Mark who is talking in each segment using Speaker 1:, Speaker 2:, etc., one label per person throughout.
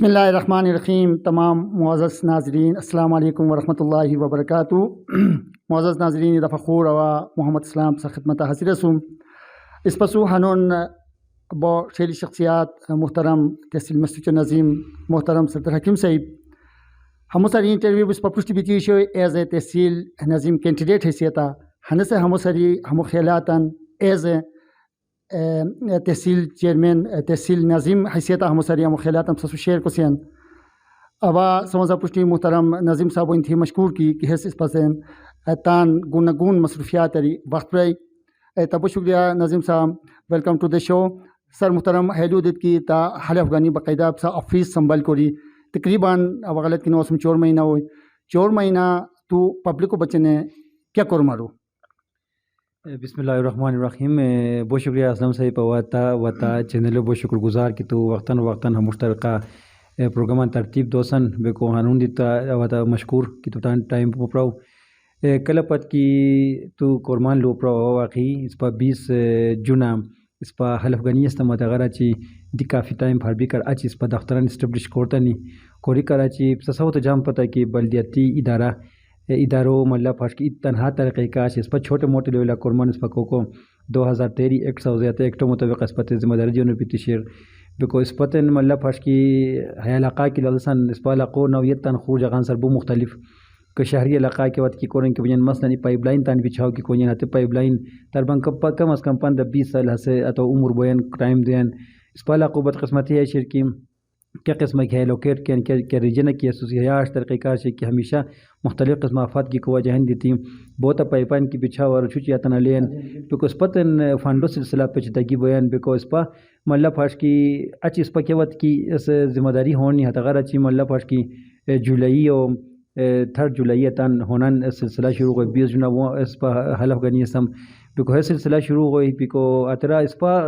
Speaker 1: بسم اللہ الرحمن الرحیم. تمام معزز ناظرین السلام علیکم ورحمۃ اللہ وبرکاتہ. معزز ناظرین دفع خور و محمد اسلام سے خدمت حاضر رسوم. اس پسو ہنون با شیلی شخصیات محترم تحصیل مسجد نظیم محترم سردار حکیم صاحب ہمو ساری انٹرویو اس پر پشتی بیتی show as a tehsil نظیم candidate حیثیتا ہن سے ہمو ساری ہمو خیالاتاً ایز اے تحصیل چیئرمین تحصیل نظیم حیثیت ہم ساری ہم خیالات ہم سسو شیئر کو سین ابا سمجھا پشتی محترم نظیم صاحب انتہی مشکور کی کہ حیث اس پسین تان گون مصروفیات اری وقت رہی تب شکریہ نظیم صاحب. ویلکم ٹو دا شو. سر محترم ہیلو دت کی تا حل افغانی باقاعدہ سا آفیس سنبھال کوری تقریباً اب غلط کی نوسم 4 مہینہ ہوئی 4 مہینہ تو پبلک کو بچے نے کیا کرو مارو.
Speaker 2: بسم اللہ الرحمن الرحیم. بہت شکریہ اسلم صاحب وتا چینل بہت شکر گزار کہ تو وقتاً ہم مشترکہ پروگرام ترتیب دوسن بے کو قانون دیتا وتا مشکور کہ تو ٹائم پراؤ کل پت کی تو قرمان لو پراؤ واقعی اس پا 20 جونا اس پا حلف گنی استمت اگر چی دی کافی ٹائم بھر بھی کر اچھی اس پا دفتران اسٹیبلش کرتا نہیں کوری کرا چی سسو تو جام پتہ کہ بلدیاتی اداروں ملا پھاش کی تنہا طریقۂ کاش اس پر چھوٹے موٹے لیولا قرمان اس پر کو 2013 ایکٹ سوزیات ایکٹو مطابق اس پر ذمہ داری جنو پیتی شیر بکو اس پر ملا پھاش کی حیا علاقہ کی للسن اس پر علاقوں نویت تن خور جگان سر بو مختلف کہ شہری علاقہ کے وقت کی کورن کے بجن مثلا پائپ لائن تان بچھاؤ کی کوئی نہ پائپ لائن تربن کم از کم 15-20 سال ہسے اتو عمر بوین ٹائم دین اس پر علاقوں بد قسمتی ہے شیر کی کیا قسم کی ہے لوکیٹ کیا ریجن کی سوسیاش طریقۂ کار سے کہ ہمیشہ مختلف قسم آفات کی قوہ جہن دیتی بہت پائپائن کی بچھا اور چھوچی آتنا لین بکو اس پتن فنڈو سلسلہ پیچیدگی بیان بکو اس پا ملا پھاش کی اچھی اس پا کیا وقت کی اس ذمہ داری ہونی ہتغیر اچھی ملا پھاش کی جولائی اور 3 جولائی تن ہونن سلسلہ شروع ہوئی 20 جونا وہ اس پا حلف گنی اسم بکو ہے سلسلہ شروع ہوئی بکو اترا اس پا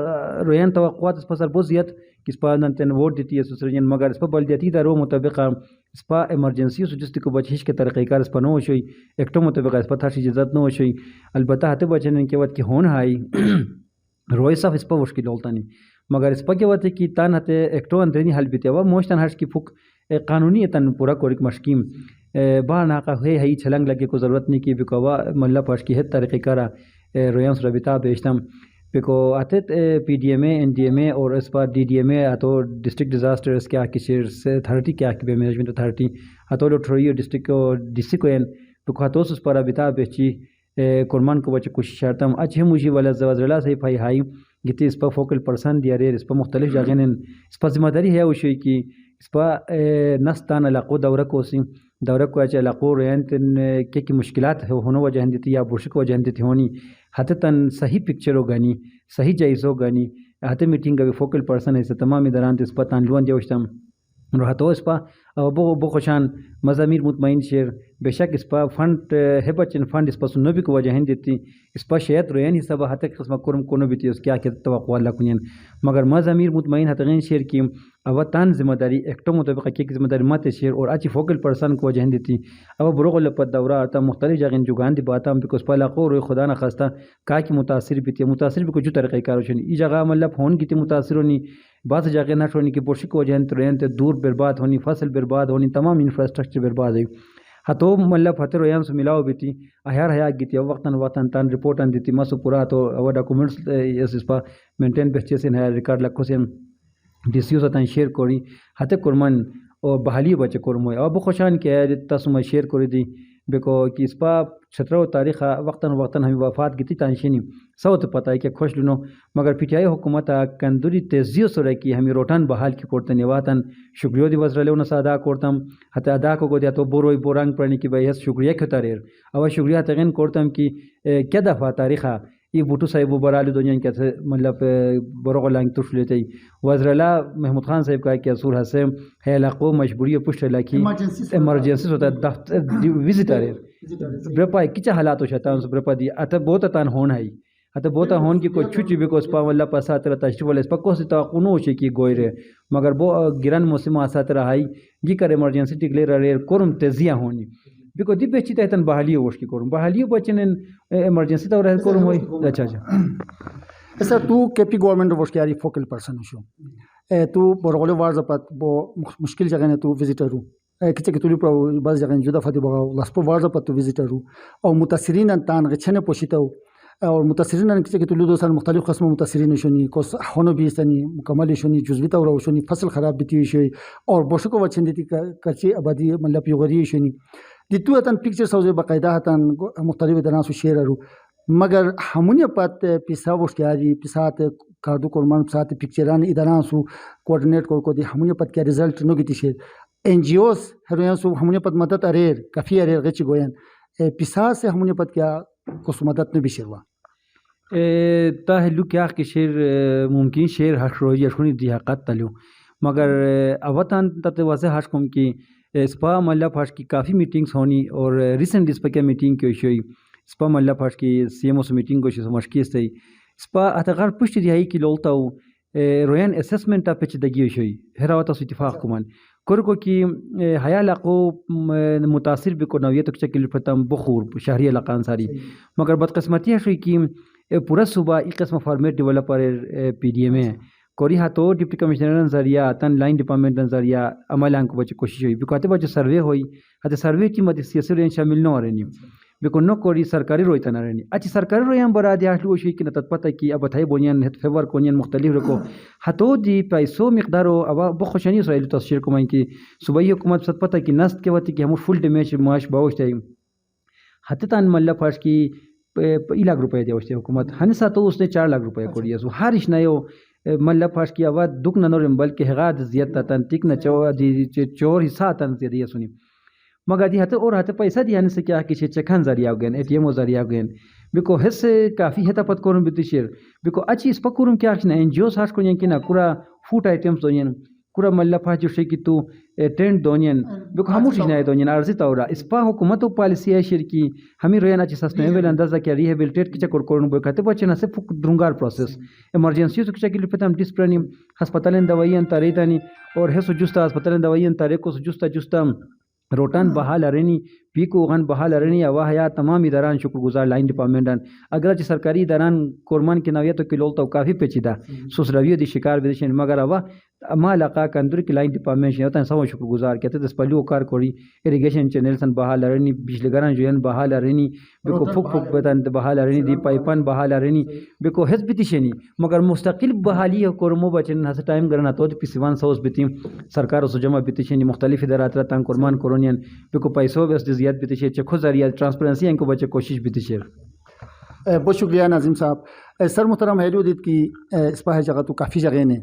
Speaker 2: رویان توقعات اس پا سر بہت زیادہ کس پا ننتن ووٹ دیتی ہے سسرین مگر اس پا بلدیاتی دارو مطابق اس پا ایمرجنسی سجستی کو بچیش کے طریقۂ کار اس پا نو ہوشوئی ایکٹو مطابق اس پا تھاشی جزت نو ہوشوئی البتہ ہتے بچن ان کے وقت کی ہون ہائی روئی صاف اس پا مشکل ہوتا نہیں مگر اس پا کے وقت کی تان ہتے ایکٹو اندرینی حل بیتے ہوا موشتن ہرش کی پھک قانونی تن پورا کوریک مشکیم باہر ناقا ہوئے ہی چھلنگ لگے کو ضرورت نہیں کی بکوا ملا پاش کی ہے طریقۂ کارا رویان ربطہ بیشتم بکو اتت پی ڈی ایم اے این ڈی ایم اے اور اس پر ڈی ڈی ایم اے اتو ڈسٹرکٹ ڈیزاسٹرس کیا کی اتھارٹی کیا کی مینجمنٹ اتھارٹی اتو لوٹریو ڈسٹرکٹ ڈی سی کو بکو ہتوس اس پر ابتا بیچی قرمان کو بچے کوشش شرطم اچھے مجھے والا زوازرلا سے پھائی ہائی گتی اس پر فوکل پرسن دیا رے اس پر مختلف جگہ اس پر ذمہ داری ہے وشوئی کی اس پر نستان علاقوں دورہ کو اچھے علاقوں رین تن کی مشکلات ہونے وجہ دیتی یا برشک وجہ دیتی ہونی ہتھ تن صحیح پکچر ہو گانی صحیح جائزہ ہو گانی ہتھ میٹنگ کا فوکل پرسن ہے تمام اداران اس پر تانلوان جوشتم رہتو اس پا بو خوشان مضامیر مطمئن شیر بے شک اس پا فنڈ ہے بچن فنڈ اس پا سنو بھی کو وجہ دیتی اس پا شاید روین حساب ہتھ قسم کرم کونو بیتی اس کیا توقع اللہ کنین مگر مضامیر مطمئن ہتغین شیر کی اب تان ذمہ داری ایکٹو مطابق کی ذمہ داری مت شیر اور اچھی فوکل پرسن کو وجہ دیتی اب بروغ لپت دورہ آتا مختلف جگہ جگان دی باتا بکس پا علاقوں روی خدا نخواستہ کا کی متاثر بیتی متاثر بھی کو جو طریقۂ کار ہوشن ای جگہ مطلب فون کی متاثر ہونی بعض جگہ نہ ہونی کہ برشک کو وجہ رین دور برباد ہونی فصل برباد ہونی تمام انفراسٹرکچر برباد ہے ہتو مطلب فتح رویان سے ملاؤ بیتی احیار حیا گیتی وقتاً تان رپورٹاً دیتی مسو پورا تو وہ ڈاکومنٹس اس پا مینٹین بیسٹی سے ریکارڈ لکھو سے ڈی سی او ستان شیئر کوری ہتے قرمان اور بحالی بچے قرموئے اور بخوشان کیا ہے تسمہ شیئر کوری دی بکو کہ اس پا 17 تاریخ وقتاً ہمیں وفات گیتی تانشینی سو تو پتہ ہے کہ خوش لنو مگر پی ٹی آئی حکومت کندوری تیزیو سو رہے کی ہمیں روٹان بحال کی کورتن واتن شکریہ دی وزر لیو نسا ادا کورتم ہتے ادا کو دیا تو بوروئی بورانگ پڑھنے کی بھائی شکریہ کھتا ریر اور شکریہ تغین کورتم کی کیا دفعہ تاریخہ یہ بوٹو صاحب وہ برالو دنیا کیسے مطلب بروغ لانگ ترش لیتے وزر اللہ محمود خان صاحب کا کہ اصور حسم ہے علاقوں مجبوری پشت علاقی ایمرجنسی ہوتا ہے دفتر وزٹر برپا کچھ حالات ہو شاتا ہے برپا دی اتہ بہت اتان ہون ہے اتہ بہت ہون کی کوئی چھوچی بھی کو اس پا اللہ پاسا ترہ تشریف والے اس پا کو سے توقع نو ہوشے کی گوئی رہے مگر وہ گران موسم آسات رہائی گی کر ایمرجنسی ٹکلے رہے قرم تیزیہ ہونی بکو دی بیچی تہتن بحالی ہوش کی کروں بحالی بچن ایمرجنسی تو رہ کروں ہوئی اچھا
Speaker 1: سر تو کے پی گورنمنٹ وش کی فوکل پرسن شو تو برغول وارزپت بو مشکل جگہ تو وزیٹرو کچھ کہ تولی پر بعض جگہ جدا فدی بغا لاسپو وارزپت تو وزیٹرو او متاثرین تان غچھنے پوشیتو اور متاثرین کچھ کہ تولی دوسر مختلف قسم متاثرین شونی کوس ہونو بیستنی مکمل شونی جزوی تو شونی فصل خراب بیتی شوی اور بوشکو وچھن دیتی کچی آبادی مطلب یوغری شونی دیتو تن پکچر سوزے باقاعدہ تن مختلف دراسو شیئر رو مگر ہمونی پات پیسا وشکیاری پیسات کاردو کورمان پیسات پکچران ادارانسو کوارڈینیٹ کو دی ہمونی پات کیا ریزلٹ نو گیتی شیر این جی اوز ہرویان سو ہمونی پات مدد اریر کافی اریر غچ گوین پیسا سے ہمونی پات کیا کس مدد نو بیشیروا
Speaker 2: تا ہلو کیا کہ شیر ممکن شیر ہش روی اشونی دی حقیقت تلو مگر اوتان تت واضح ہش کم کی اسپا ملا پھاش کی کافی میٹنگز ہونی اور ریسنٹ اس پہ کیا میٹنگ کی ہوئی اسپا ملا پھاش کی سی ایم او سے میٹنگ کو مشکی سے اسپا اتغار پشت دیہی کی لولتا ہو روین اسسمنٹ پچ دگی ہوئی ہراوتا سے اتفاق کمان کرکو کی حیا علاقو متاثر بکو نویت کچھ کل فتم بخور شہری علاقان ساری مگر بدقسمتی ہے کی پورا صوبہ ایک قسم format developer P D M ہے کوری ہاتھو ڈپٹی کمشنر ذریعہ تن لائن ڈپارٹمنٹ ذریعہ عملان کو بچے کوشش ہوئی بکو آتے بچے سروے ہوئی آتے سروے کی مدد سیاسی رین شامل نہ ہو رہی بکو نو کوری سرکاری روی تنا رہی اچھی سرکاری روی ہم برا دیا ہلو شوی کی نتت پتہ کی اب تھائی بونین ہت فیور کونین مختلف رکو ہاتھو دی پیسو مقدارو اب بخوشنی سوائل تصویر کو مائن کی صوبائی حکومت ست پتہ کی نست کے وقت کی ہم فل ڈیمیج معاش باوش تھے ہتتان ملا پھاش کی 1 لاکھ روپے دیا حکومت ہن سا تو اس نے 4 لاکھ روپے کو دیا سو ہر اس نئے ملا پھاش کی آواز دکھ نہ نورم بلکہ حغاد زیادہ تن تک نہ چور حصہ تن زیادہ یہ سنی مگر دی ہتے اور ہتے پیسہ دی ہن سے کیا کہ چکھن ذریعہ گن اے ٹی ایم ذریعہ گن بکو حص کافی ہتا پت کرن بیت شیر بکو اچھی اس پکورم کیا کہ این جی او ساش کو کہ نہ پورا فوڈ آئٹمز دونین پورا ملا پھاش جو شی کی تو ٹینٹ دونین بکو ہموش نہ دونین ارزی تورا اس پا حکومت و پالیسی ہے شیر کی ہمیں روینا چ سسٹینیبل اندازہ کیا ریہیبلیٹیٹ کی چکر کرن بو کتے بچے نہ سے درنگار پروسیس ایمرجنسی تو چ کی پتم ڈسپلن ہسپتالن دوائیاں تاریتانی اور ہے سو جستا ہسپتالن دوائیاں تارے کو جستا جستا روٹان بحال ارنی پیکو غن بحال ارنی اوا حیا تمام اداران شکر گزار لائن ڈپارٹمنٹن اگر سرکاری اداران کورمان کی نویت کی لول تو کافی پیچیدہ سوس رویو دی شکار بدشن مگر اوا اما علاقہ کندر کی لائن ڈپارٹمنٹ ہوتا ہے سو شکر گزار کہتے دس پلو کار کوری اریگیشن چینلسن بحال ارنی بجلی گران جوین بحال ارنی بکو پھک پھک بتن بحال ارنی دی پائپان بحال ارنی بکو ہز بتشنی مگر مستقل بحالی کورمو بچن ہس ٹائم گرنا تو پیسوان سوس بتی سرکار سو جمع بتشنی مختلف ادارات تان کورمان کورونین بکو پیسو بس زیاد بتشے چکھو ذریعہ ٹرانسپیرنسی ان کو بچے کوشش بتشے
Speaker 1: بہت شکریہ ناظم صاحب سر محترم ہیلو دیت کی اسپاہ جگہ تو کافی جگہ نے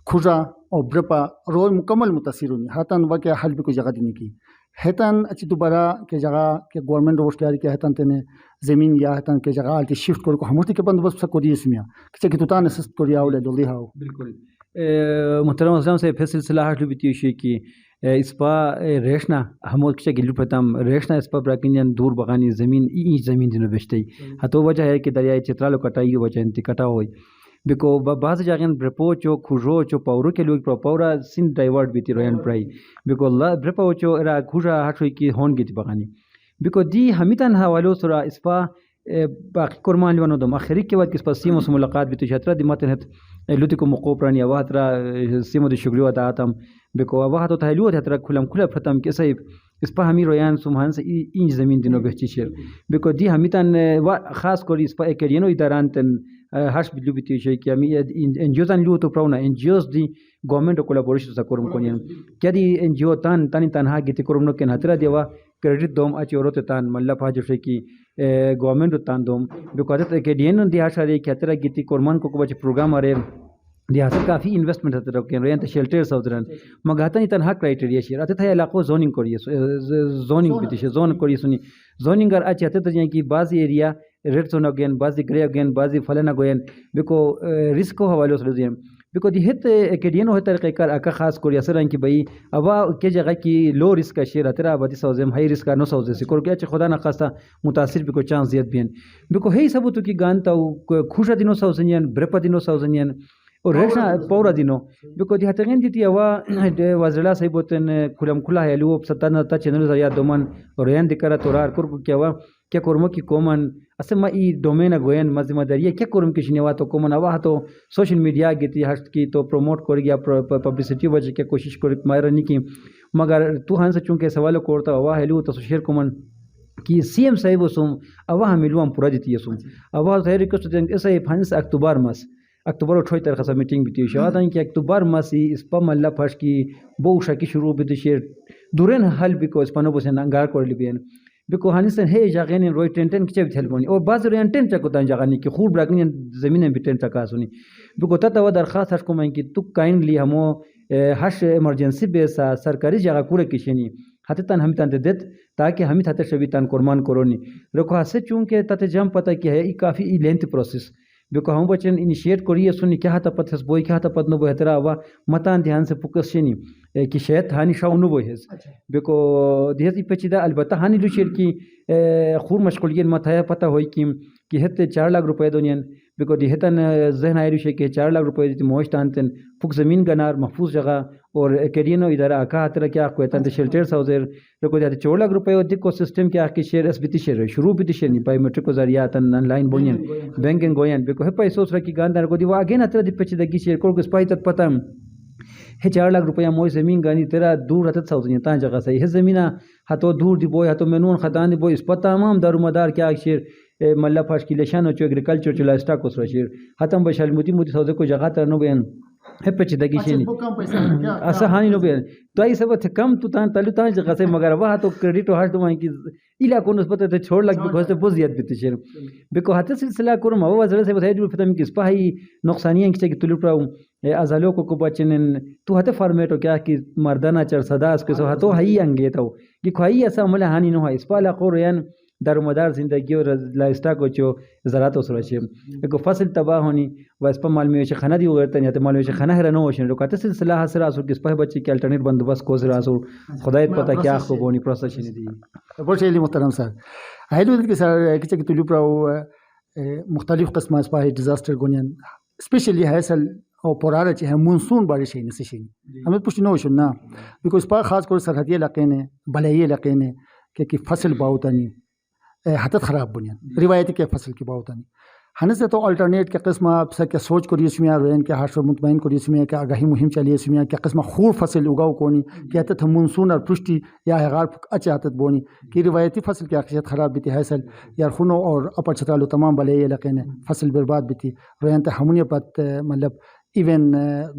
Speaker 1: کھوجا اور برپا روز مکمل متاثر ہونی ہاتن واقعہ حل بھی کوئی جگہ دینی کی ہیتن اچھی دوبارہ کے جگہ کے گورنمنٹ روش کیا کہ ہیتن تینے زمین یا ہیتن کے جگہ آلتی شفٹ کرو ہموشتی کے بندوبست کو دی اس میں کچھ کہ توتان اسست کو دیا اولے جلدی ہاؤ
Speaker 2: بالکل محترم اسلام سے پھر سلسلہ حل بھی تیوشی کی اسپا ریشنا ہمو کچھ گلو پتم ریشنا اسپا براکنجن دور بغانی زمین ای زمین دینو بیشتے ہتو وجہ ہے کہ دریائے چترالو کٹائی وجہ انتی کٹا ہوئی بکو بعض جگہ برپو چو کھوجو چو پاورو کے لوگ پاورا سن ڈائیورٹ بیتی روین پرائی بکو اللہ برپو چو ارا کھوجا ہٹوئی کی ہون گیتی بغانی بکو دی ہمیتان حوالو سرا اسپا باقی قرمان لیوانو دم آخری کے بعد کس پاس سیمو سے ملاقات بھی تو چھترا دی ماتن ہت لوتی کو مقوپرانی آواہ ترا سیمو دی شکریو اتا آتم بکو آواہ تو تحلیو ترا کھلم کھلا پھتم کے صحیح اس پا ہمی رویان سمہان سے اینج زمین دینو بہچی شیر بکو دی ہمیتان خاص کوری اس پا ایکیرینو اداران تن ہاش بلو بیتی شئی کہ ہمی این جی اوزان لیو تو پرونا NGOs the government collaboration سا کرم کنین کیا دی این جی او تانی تنہا گیتی کرم نو کن ہترا دیوا کریڈٹ دوم اچھی عورت تان ملا پاجو شئی کی گورنمنٹ تان دوم بکو عدت ایکیڈین دی ہاشا دی کہ ہترا گیتی کرمان کو بچے پروگرام آرے دیہات کافی انویسٹمنٹ ہوتے رکھیں رہے ہیں شیلٹر سودرن مگاتا نہیں تنہا کرائٹیریا شیر آتے تھا علاقوں زوننگ کریے زوننگ بیتی زون کریے سنی زوننگ گر اچھے آتے تھا کہ بعضی ایریا ریڈ زون اگین بعضی گرے اگین بعضی فلن اگین بکو رسک حوالے سے دیں بکو دی ہت ایکیڈین ہوتا طریقہ کار اکا خاص کوری اثر ان کی بھئی ابا کے جگہ کی لو رسک شیر اترا آبادی سوزم ہائی رسک نو سوزے سکور کہ اچھے خدا نخواستہ متاثر بکو چانس زیاد بین بکو ہے ثبوتو کی گانتا خوشا دینو سوزنین برپا دینو سوزنین اور ریشنا پورا دینو بکو دی ہتگین دیتی اوا وزرلا صاحب بوتن کھلم کھلا ہے لو ستانا تا چینل زیا دومن اور یان دکرا تورار کر کیا وا کیا کرمو کی کومن اسه ما ای دومین گوین مزمه دریه که کرم کشنی واتو کومن اوا تو سوشل میڈیا گیتی هست کی تو پروموٹ کر گیا پبلسٹی وجہ کے کوشش کر مایرا نہیں کی مگر تو ہن سے چونکہ سوال کرتا اوا ہلو تو شیئر کومن کہ سی ایم صاحب وسوم اوا ہملوم پورا دیتی اسوم اوا ظاہر ریکویسٹ دیں اسے فنس اکتوبر ماس اکتوبر 8 تاریخ سے میٹنگ بیتی شو آدان کہ اکتوبر ماسی اس پا ملا پھش کی بو شکی شروع بیتی شیر دورن حل بکو اس پانو بسن انگار کر لی بین بکو ہنسن ہے جاگین روی ٹینٹن کچھ بھی تھل بونی اور بعض روی ٹینٹ چکو تان جاگانی کہ خوب راگنی زمین بھی ٹینٹ چکا سونی بکو تا تو درخواست ہش کو میں کہ تو کائنڈلی ہمو ہش ایمرجنسی بیسا سرکاری جگہ کورے کشنی ہتے تن ہم تن دیت تاکہ ہم تھتے شبی تن قربان کرونی رکھو ہسے چونکہ تتے جام پتہ کہ ہے ای کافی لینتھ پروسیس بکو ہم بچن انیشیٹ کریے سنی کیا ہتا پتہ بوئی کیا ہتا پتہ نو بہترا وا متان دھیان سے فوکس شنی کہ شاید ہانی شاو نو بوہز بکو دیہتی پچیدا البتہ ہانی لوشیر کی خور مشغولیت متھایا پتہ ہوئی کہ ہتے 4 لاکھ روپے دونین بکو دیہتن ذہن آئی روشے کہ 4 لاکھ روپے دیتی موش تانتن فوق زمین گنار محفوظ جگہ اور کیرینو ادارہ آکا ہترا کیا کوئی تانتے شیلٹر ساوزر رکو دیہتے 4 لاکھ روپے دیکھو سسٹم کیا کی شیئر اس بیتی شیئر شروع بیتی شیئر نہیں پائی میٹرک ذریعہ تن آن لائن بونین بینکنگ گوین بکو ہے پائی سوچ رہا کہ گاندار کو دیوا اگین ہترا دی پچی دگی شیئر کرو کس پائی تت پتہ ہے 4 لاکھ روپیہ موش زمین گانی تیرا دور ہتت ساوزنی تان جگہ صحیح ہے زمینہ ہتو دور دی بوئی ہتو مینون خطان دی بوئی اس پتہ تمام دارو مدار کیا شیئر ملا پھاش کی لیشان چو ایگریکلچر چو لائف سٹاک اس رشیر ختم بشال موتی موتی سوزے کو جگہ تر نو بین ہے پچ دگی شینی اسا ہانی نو بین تو ای سب تھے کم تو تان تلو تان جگہ سے مگر وہ تو کریڈٹ ہاٹ تو کی الا کو نسبت تے چھوڑ لگ بھی کوستے بوزیت بیت شیر بکو ہتے سلسلہ کرم وہ وزر سے بتائی جو فتم کس پائی نقصانیاں کی کہ تلو پراو ازالو کو بچنن تو ہتے فارمیٹو کیا کہ مردانہ چر صداس کے سو ہتو ہئی انگے تو کہ کھائی ایسا عمل ہانی نو ہے اس پالا قرین در مدار زندگی اور لائف سٹاک کو زراعت وسرا چھ ایک فصل تباہ ہونی و اس پر مال میں خانہ دی وغیرہ یا مال میں خانہ ہے نو وشن رکعت سلسلہ حاصل اسو کس پہ بچی کے الٹرنیٹ بندوبست کو زرا اسو خدایت پتہ کیا کو بونی پروسیس نہیں دی
Speaker 1: بہت شیلی محترم سر ہیلو کہ سر کہ تلو پراو مختلف قسم اس پہ ڈیزاسٹر گونین اسپیشلی ہے سل او پورارا چھ مونسون بارش ہے نسشین ہمیں پوچھ نو وشن نا بیکاز پا خاص کر سرحدی علاقے نے بلئی علاقے نے کہ فصل باوتانی حتت خراب بنیان روایتی کے فصل کی باوتانی ہن سے تو الٹرنیٹ کے قسم سے کیا سوچ کری اس میں رین کے ہاش مطمئن کری اس میں کہ آگاہی مہم چلی اس میں کیا قسم خور فصل اگاؤ کونی کہ حتت مونسون اور پرشتی یا ہغار اچھے حتت بونی کہ روایتی فصل کی اکثریت خراب بیتی حاصل یا خونو اور اپر چھترالو تمام بلئی علاقے نے فصل برباد بیتی روین تے ہمونی پت مطلب ایون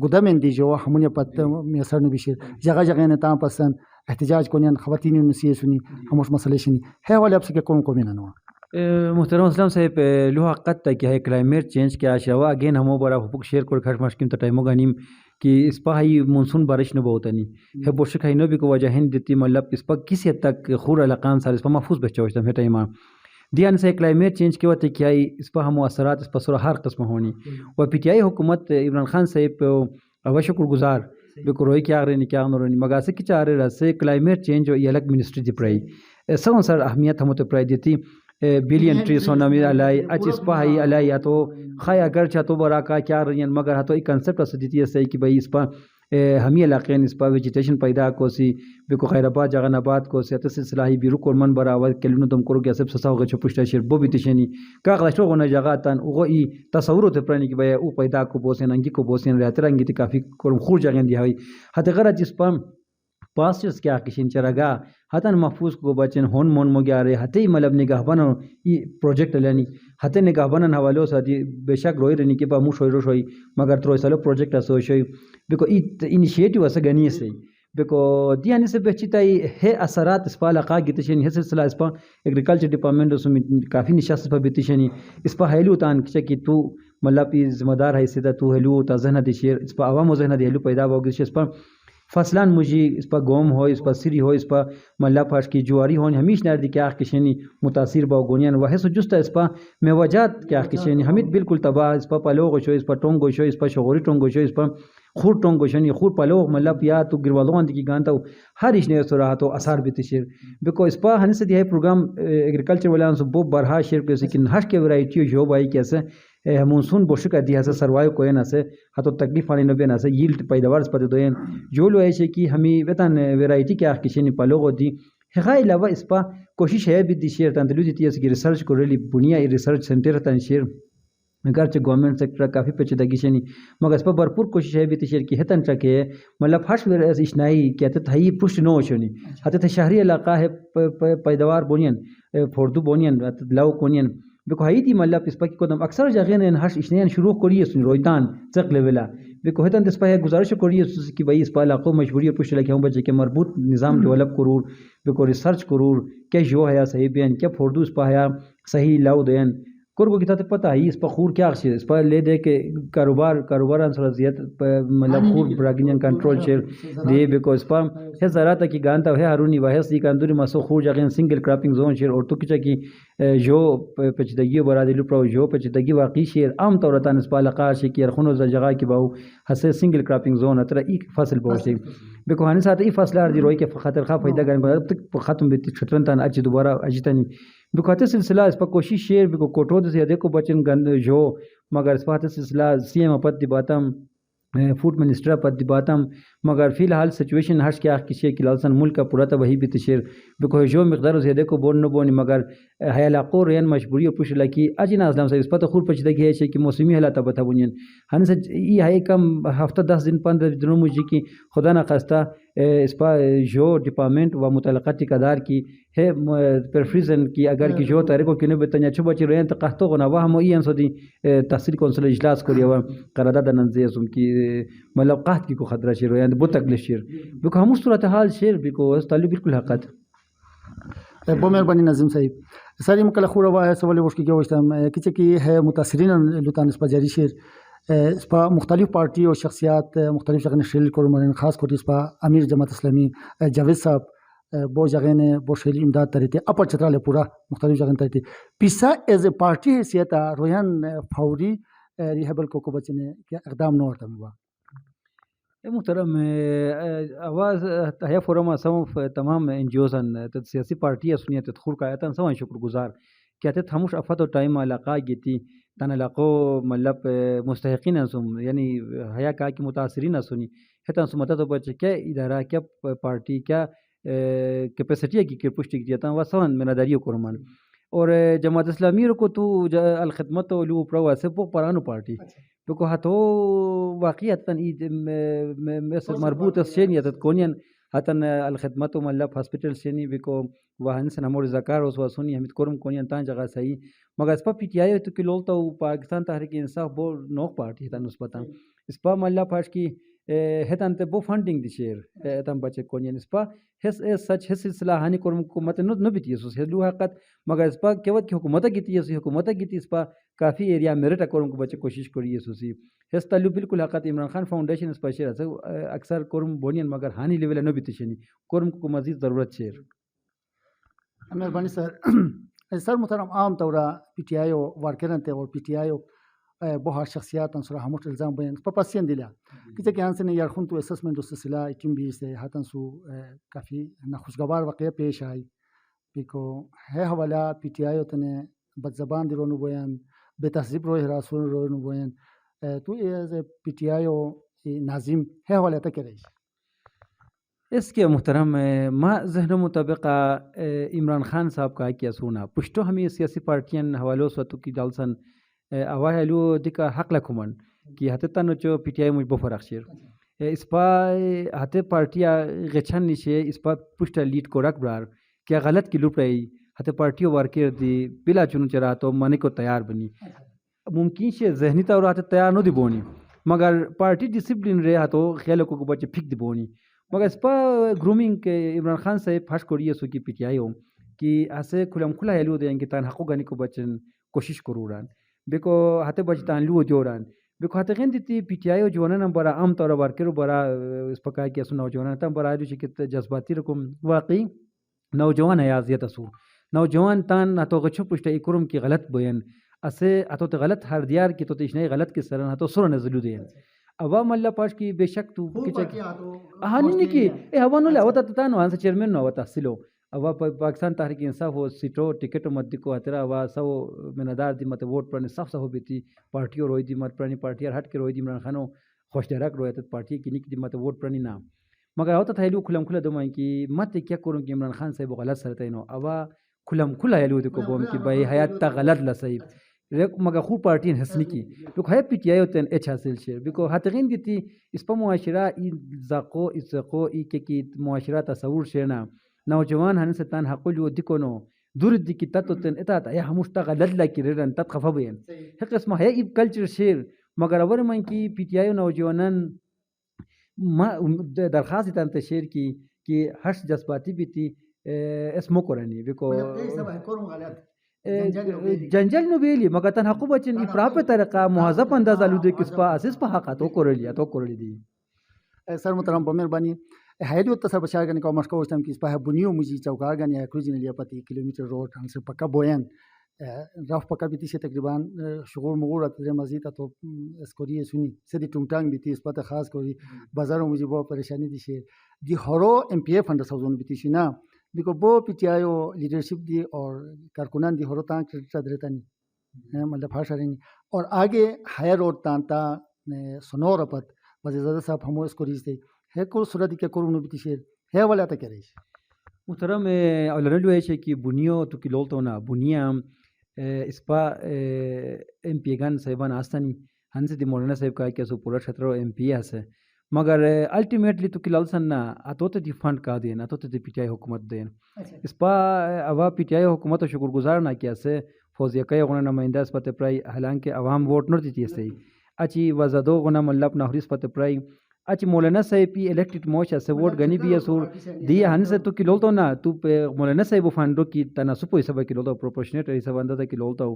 Speaker 1: گدامن دی جو ہمونی پت میسر نبیشیر جگہ جگہ نے تام پسند احتجاج کونین خواتین نسیے سنی ہموش مسئلے شنی ہے والے اب سے کہ کون کو میں نو
Speaker 2: محترم اسلام صاحب لوہا قط تک ہے کلائمیٹ چینج کیا شوا اگین ہمو بڑا حقوق شیئر کر کھٹ مشکم ٹائمو گانیم کہ اس پا ہی مونسون بارش نہ بہت نہیں ہے بوشک ہے نو بھی کو وجہ ہند دیتی مطلب اس پا کسی حد تک خور علاقان سال اس پا محفوظ بچہ ہوتا ہے ٹائمہ دیان سے کلائمیٹ چینج کی وقت کیا اس پا ہمو اثرات اس پا سورا ہر قسم ہونی و پی ٹی آئی حکومت عمران خان صاحب و شکر گزار بکو روئی کیا رہے کیا نورنی مگر سے کچھ رہے رہے کلائمیٹ چینج یہ الگ منسٹری دی پرائی سون سر اہمیت ہم تو پرائی دیتی بلین ٹری سونامی علائی اچ اس پا ہی علائی یا تو خواہ اگر چاہ تو برا کا کیا رہی مگر ہاں تو ایک کنسپٹ اس دیتی ہے کہ بھائی اس پا ہمی علاقے اس پا ویجیٹیشن پیدا کو سی بکو خیر آباد جگہ آباد کو سی اتس صلاحی بیرو کورمن برا آواز کلونو دم کرو گیا سب سسا ہوگا چھو پشتا شیر بو بھی تشینی کاغذ شو غنا جگہ تن او ای تصور ہوتے پرانی کہ بھائی او پیدا کو بوسین انگی کو بوسین رہتے رنگی تی کافی کورم خور جگہ دی ہوئی ہتے غرض جس پا پاسٹرز کیا کشین چرگا ہتن محفوظ کو بچن ہون مون مو گیا رہے ہتے مطلب نگاہ بنا یہ پروجیکٹ لینی ہتے نگاہ بنا حوالو ساتھی بے شک روئی رہنی کہ با مو شوئی رو شوئی مگر تروئی سالو پروجیکٹ اسو شوئی بکو انیشیٹو اسا گنی سے بکو دیانی سے بچیتائی ہے اثرات اس پا علاقہ کی تشینی ہے سلسلہ اس پا ایگریکلچر ڈپارٹمنٹ اس میں کافی نشست پا بیتشینی اس پا حیلو تان کچھ کہ تو مطلب ذمہ دار ہے سیدھا تو حیلو تا ذہنہ دی شیر اس پا عوام و ذہنہ دی حیلو پیدا ہوگی اس پا فصلان مجھے اس پا گوم ہو اس پا سری ہو اس پا ملا پھاش کی جواری ہونی ہمیش نار دی کیا کشنی متاثر با گونیان وہ سو جستا اس پا میوجات کیا کشنی ہمیں بالکل تباہ اس پا پلوغ شو اس پا ٹونگو شو اس پا شغوری ٹونگو شو اس پا خور ٹونگو شنی خور پلوغ ملا پیا تو گروالوان دی کی گانتا ہر اس نے سو رہا تو اثار بیتی شیر بکو اس پا ہنس دی ہے پروگرام ایگریکلچر والان سو بو برہا شیر کو سکن ہش کے ورائٹیو جو بائی کیسے مونسون بوشک دی ہسے سروائیو کوئن ہسے ہتو تکلیف آنے نبین ہسے ییلد پیداوار اس پا دوین جو لو ایسے کی ہمیں ویتان ورائٹی کیا کشنی پلوغ دی ہغای علاوہ اس پا کوشش ہے بھی دی شیر تان دلو دیتی ہے کہ ریسرچ کو ریلی بنیا ریسرچ سینٹر تان شیر گرچہ گورنمنٹ سیکٹر کافی پیچیدگی شنی مگر اس پر بھرپور کوشش ہے بھی تشیر کی ہتن چکے مطلب ہش ویر اس اشنائی کہ تھئی پشت نو شنی ہتے شہری علاقہ ہے پیداوار بونین فوردو بونین لو کونین بکو ہئی دی مطلب اس پر قدم اکثر جگہ نے ہش اشنین شروع کری سن رویتان چک لیولا بکو ہتن اس پر گزارش کری کہ بھائی اس پر علاقوں مجبوری پشت لگے ہوں بچے کہ مربوط نظام ڈیولپ کرور بکو ریسرچ کرور کیا جو ہے صحیح بین کیا فوردو اس پر صحیح لو دین کرگو کی تھا پتہ ہی اس پر خور کیا اخشیر اس پر لے دے کہ کاروبار انصر زیادہ مطلب خور براگینین کنٹرول شیر دے بکو اس پر ہے زراعت کی گانتا ہے ہرونی واحد سی کاندوری مسو خور جاگین سنگل کراپنگ زون شیر اور تو کچا کی جو پیچیدگی برادری لپراو جو پیچیدگی واقعی شیر عام طور تان اس پر علاقہ شی کی رخونو جگہ کی باو ہسے سنگل کراپنگ زون اترا ایک فصل باو شیر بکو ہن ساتھ ای فصل ار دی روئی کے خاطر خا فائدہ گن تک ختم بیتی چھترن تان اچ دوبارہ اجتنی بکوات سلسلہ اس پر کوشش شیر بکو کوٹو سے دیکھو بچن گند جو مگر اس پر سلسلہ سی ایم پت دی باتم فوڈ منسٹر پت دی باتم مگر فی الحال سچویشن ہش کیا کسی کی لالسن ملک کا پورا وہی بھی تشیر بکو جو مقدار سے دیکھو بون نو بونی مگر ہے علاقوں رین مجبوری و پوش لکی اجنا اسلام سے اس پر خور پچیدگی ہے کہ موسمی حالات بتا بنین ہن سے یہ ہے کم ہفتہ 10 دن 15 دنوں مجھے کی خدا نہ خواستہ اس پر جو ڈپارٹمنٹ و متعلقہ ٹھیکیدار کی ہے پریفریزن کی اگر کی جو تاریخ کی نو بتنیا چھو بچی رہن تقاحتو گنا وہ ہم این سودی تحصیل کونسل اجلاس کریے و قرارداد ننزیزم کی مطلب قحط کی کو خطرہ شیر رہن بو تکلیف شیر بکو ہم صورتحال شیر بکو اس تعلق بالکل حقت
Speaker 1: بہت مہربانی نظیم صاحب ساری مکل خوروا ہے سوال وش کی گوشتم کچھ کی ہے متاثرین لطان اس پر جاری شیر اس پر مختلف پارٹی اور شخصیات مختلف جگہ شریل کرمن خاص کر اس پر امیر جماعت اسلامی جاوید صاحب بو جگہ نے بو شریل امداد تریتے اپر چترال پورا مختلف جگہ تریتے پیسا ایز اے پارٹی حیثیت رویان فوری ریہبل کو بچنے کیا اقدام نہ ہوتا ہوا
Speaker 2: محترم آواز تحیہ فورم سم تمام این جی اوز سیاسی پارٹی سنیت خور کا آیتن سوائن شکر گزار کیا تھے ہموش افت و ٹائم علاقہ گیتی تن علاقوں مطلب مستحقین سم یعنی حیا کا کی متاثرین سنی ہے سو مدد بچے کیا ادارہ کیا پارٹی کیا کیپیسٹی کی پشٹی کی جاتا وہ سوان میں داریوں کو رمان اور جماعت اسلامی کو تو الخدمت لو پرو سے وہ پرانو پارٹی بکو ہتو واقعی حتن عید مربوط شینی حتت کونین حتن الخدمت مطلب ہاسپٹل شینی بکو واہن سے نمور زکار اس واسونی ہمت کرم کونین تان جگہ صحیح مگر اس پا پی ٹی آئی تو کلول تو پاکستان تحریک انصاف بو نوک پارٹی حتن اس پتا اس پا مطلب پاش کی ہتن تے بو فنڈنگ دی شیر ہتن بچے کونین اس پا ہس سچ ہس سلسلہ ہانی کرم حکومت نو بیتی اس لو حقت مگر اس پا کیوت کی حکومت گیتی اس حکومت گیتی اس پا کافی ایریا میرٹ کرم کو بچے کوشش کری ہے ہس تعلق بالکل حقت عمران خان فاؤنڈیشن اس پر شیر اکثر کرم بونین مگر ہانی لیول نو بیتی شنی کرم کو مزید ضرورت شیر
Speaker 1: مہربانی سر سر محترم عام طورہ پی ٹی آئی وارکرن تے اور پی ٹی آئی بہت شخصیات انصر ہموش الزام بین پپاسین دلا کسی کے سے یارخون تو اسسمنٹ سلسلہ ایٹم بھی سے ہاتن سو کافی ناخوشگوار واقعہ پیش آئی بیکو ہے حوالہ پی ٹی آئی اتنے بد زبان درونو بوین بے تہذیب رو ہراسون رونو بوین تو as a P T I ناظم ہے حوالہ تک رہی
Speaker 2: اس کے محترم ما ذہن مطابق عمران خان صاحب کا کیا سونا پشتو ہمیں سیاسی پارٹیاں حوالوں سوتو کی ڈالسن اواہ لو دکا حق لکھمن کہ ہتے تنو چو پی ٹی آئی مجھ بفر اخشیر اس پا ہتے پارٹیا غچھن نشے اس پا پشتا لیڈ کو رکھ برار کیا غلط کی لپ رہی ہتے پارٹیوں وارکر دی بلا چنو چرا تو مانے کو تیار بنی ممکن سے ذہنی طور ہتے تیار نو دی بونی مگر پارٹی ڈسپلن رہے ہتو خیال کو بچے پھک دی بونی مگر اس پا گرومنگ کے عمران خان صاحب پھاش کریے سو کی پی ٹی آئی ہو کہ ہسے کھلم کھلا ہیلو دیں گے تان حقو گانی کو بچن کوشش کروران بیکو ہتے بچتان لو جوڑان بیکو ہتے غین دیتی پی ٹی آئی جوانا برا عام طور وارکر برا اس پا کہا کہ اسو نوجوان تم برا جو شکت جذباتی رکم واقعی نوجوان ہے آزیت اسو نوجوان تان ہتو غچو پشتا اکرم کی غلط بین اسے ہتو تے غلط ہر دیار کی تو تشنائی غلط کی سرن ہتو سر نزلو دیں عوام اللہ پاش کی بے شک تو ہانی نہیں کی اے ہوا نو لاوتا تانو ہن سے چیئرمین نو ہوتا سلو اوا پاکستان تحریک انصاف ہو سیٹو ٹکٹ مت کو ہترا وا سو مندار دی مت ووٹ پرنے صاف صاف بیتی پارٹی روئی دی مت پرانی پارٹی ہٹ کے روئی دی عمران خانو خوش درک رویت پارٹی کی نک دی مت ووٹ پرانی نام مگر ہوتا تھیلو کھلم کھلا دمائیں کی مت کیا کروں کہ عمران خان صاحب غلط سرتے نو اوا کھلم کھلا یلو دے کو بوم کی بھائی حیات تا غلط لسایب ریک مگا خو پارٹی حسنی کی بکو ہے پی ٹی آئی ہوتن اچ حاصل شیر بکو ہتغین دیتی اس پا معاشرہ ای زاقو ازقو ای کی معاشرہ تصور شیرنا نوجوان ہن ستان حقلو دکونو دور دی کی تت ہوتن اتا یا ہمشتا غلط لکی رن تت خفا بین ہے قسم ہے ای کلچر شیر مگر اور من کی پی ٹی آئی نوجوانن ما درخواست تن شیر کی کہ ہرش جذباتی بیتی اسمو کرنی بکو جنجل نو ویلی مگر تن حقوق بچن ای پراپر طریقہ مہذب انداز آلو دے کس پا اسس پا حقا تو کرلیا تو کرلی دی
Speaker 1: سر محترم بمہربانی ہیڈیو تصر بشار گنی کو مشکو وشتم کی سپاہ بنیو مجھے چوکار گنی کروزین لیا پتی کلومیٹر روڈ ہم سے پکا بوین رف پکا بیتی سے تقریباً شغور مغور اترے مزید تو اس کو دیئے سنی سیدھی ٹونگٹانگ بیتی اس پتہ خاص کوئی بازاروں مجھے بہت پریشانی دی شیر دی ہورو ایم پی اے فنڈ سوزون بیتی شنا بیکو بو پی ٹی آئیو لیڈرشپ دی اور کارکنان دی ہورو تان کریٹا دریتانی مطلب ہر شرینی اور آگے ہائر روڈ تانتا سنور اپت وزیر زادہ صاحب ہمو اس کو ریز دے ہے کل صورتی کیا کرو نو بیتی شیر ہے والا تا کیا رہیش
Speaker 2: محترم اولرلو ہے کہ بنیو تو کی لولتو نا بنیا اس پا ایم پی گان صاحبان آستانی ہنس دی مولانا صاحب کا کہ سو پورا چھترو ایم پی ہے مگر الٹیمیٹلی تو کلال سن نا اتوت دی فنڈ کا دین اتوت دی پی ٹی آئی حکومت دین اس پا اوا پی ٹی آئی حکومت شکر گزار نہ کیا سے فوزیہ کئی غنا نمائندہ اس پتے پرائی حالانکہ عوام ووٹ نہ دیتی ہے اچھی وزدو غنا ملپ نہریس پتے پرائی اچھی مولانا صاحب پی الیکٹڈ موشا سے ووٹ گنی بھی اسور دی ہنس تو کلولتو نا تو مولانا صاحب فنڈو کی تناسب حساب کلولتو پروپورشنیٹ حساب اندازہ کلولتو